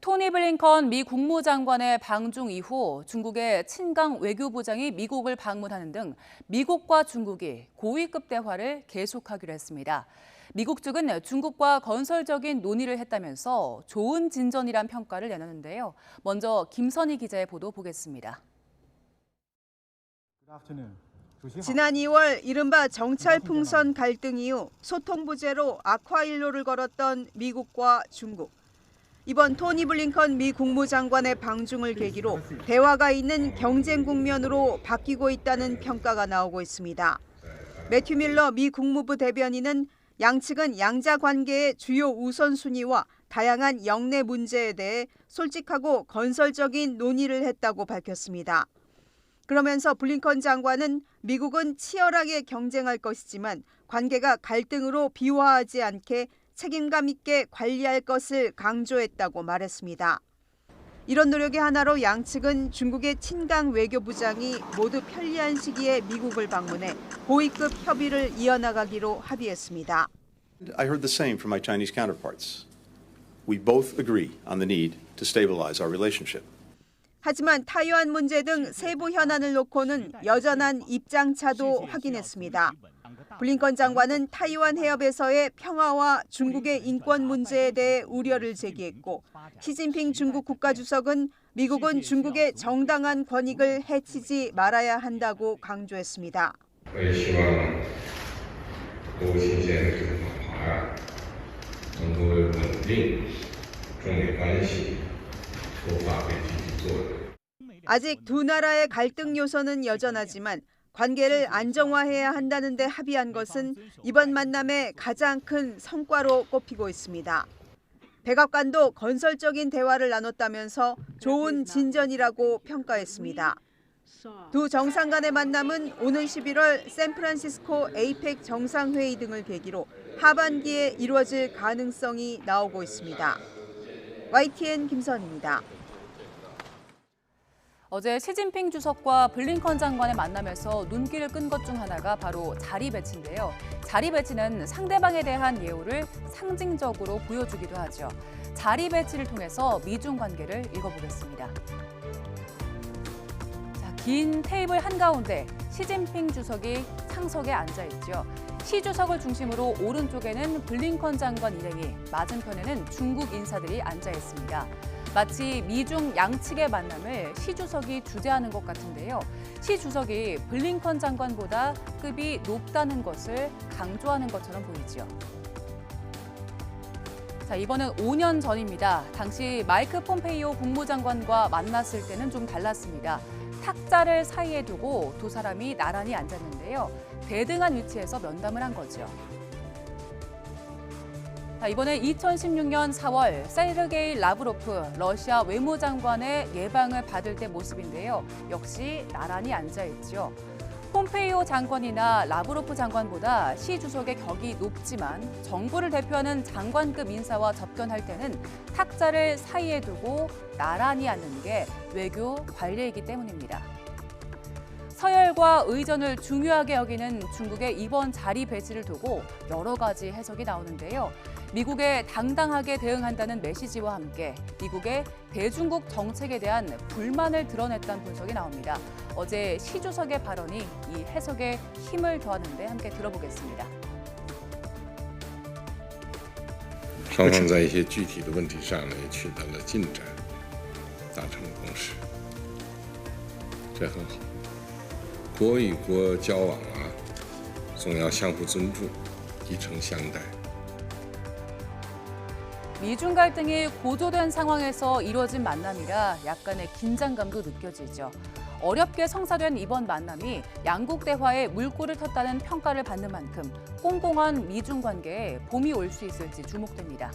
토니 블링컨 미 국무장관의 방중 이후 중국의 친강 외교부장이 미국을 방문하는 등 미국과 중국이 고위급 대화를 계속하기로 했습니다. 미국 측은 중국과 건설적인 논의를 했다면서 좋은 진전이란 평가를 내놨는데요. 먼저 김선희 기자의 보도 보겠습니다. 지난 2월 이른바 정찰 풍선 갈등 이후 소통 부재로 악화일로를 걸었던 미국과 중국. 이번 토니 블링컨 미 국무장관의 방중을 계기로 대화가 있는 경쟁 국면으로 바뀌고 있다는 평가가 나오고 있습니다. 매튜 밀러 미 국무부 대변인은 양측은 양자 관계의 주요 우선순위와 다양한 영내 문제에 대해 솔직하고 건설적인 논의를 했다고 밝혔습니다. 그러면서 블링컨 장관은 미국은 치열하게 경쟁할 것이지만 관계가 갈등으로 비화하지 않게 책임감 있게 관리할 것을 강조했다고 말했습니다. 이런 노력의 하나로 양측은 중국의 친강 외교부장이 모두 편리한 시기에 미국을 방문해 고위급 협의를 이어나가기로 합의했습니다. I heard the same from my Chinese counterparts. We both agree on the need to stabilize our relationship. 하지만 타이완 문제 등 세부 현안을 놓고는 여전한 입장차도 확인했습니다. 블링컨 장관은 타이완 해협에서의 평화와 중국의 인권 문제에 대해 우려를 제기했고, 시진핑 중국 국가주석은 미국은 중국의 정당한 권익을 해치지 말아야 한다고 강조했습니다. 아직 두 나라의 갈등 요소는 여전하지만 관계를 안정화해야 한다는 데 합의한 것은 이번 만남의 가장 큰 성과로 꼽히고 있습니다. 백악관도 건설적인 대화를 나눴다면서 좋은 진전이라고 평가했습니다. 두 정상 간의 만남은 오는 11월 샌프란시스코 에이펙 정상회의 등을 계기로 하반기에 이루어질 가능성이 나오고 있습니다. YTN 김선희입니다. 어제 시진핑 주석과 블링컨 장관의 만남에서 눈길을 끈 것 중 하나가 바로 자리 배치인데요. 자리 배치는 상대방에 대한 예우를 상징적으로 보여주기도 하죠. 자리 배치를 통해서 미중 관계를 읽어보겠습니다. 긴 테이블 한가운데 시진핑 주석이 상석에 앉아있죠. 시 주석을 중심으로 오른쪽에는 블링컨 장관 일행이, 맞은편에는 중국 인사들이 앉아있습니다. 마치 미중 양측의 만남을 시 주석이 주재하는 것 같은데요. 시 주석이 블링컨 장관보다 급이 높다는 것을 강조하는 것처럼 보이죠. 이번은 5년 전입니다. 당시 마이크 폼페이오 국무장관과 만났을 때는 좀 달랐습니다. 탁자를 사이에 두고 두 사람이 나란히 앉았는데요. 대등한 위치에서 면담을 한 거죠. 이번에 2016년 4월 세르게이 라브로프 러시아 외무장관의 예방을 받을 때 모습인데요. 역시 나란히 앉아있죠. 폼페이오 장관이나 라브로프 장관보다 시 주석의 격이 높지만 정부를 대표하는 장관급 인사와 접견할 때는 탁자를 사이에 두고 나란히 앉는 게 외교 관례이기 때문입니다. 서열과 의전을 중요하게 여기는 중국의 이번 자리 배치를 두고 여러 가지 해석이 나오는데요. 미국에 당당하게 대응한다는 메시지와 함께 미국의 대중국 정책에 대한 불만을 드러냈다는 분석이 na옵니다. 어제 시 주석의 발언이 이 해석에 힘을 더하는데 함께 들어보겠습니다. 双方在一些具体的问题上呢取得了进展，达成了共识，这很好。国与国交往啊，总要相互尊重，以诚相待。 미중 갈등이 고조된 상황에서 이루어진 만남이라 약간의 긴장감도 느껴지죠. 어렵게 성사된 이번 만남이 양국 대화에 물꼬를 텄다는 평가를 받는 만큼 꽁꽁한 미중 관계에 봄이 올 수 있을지 주목됩니다.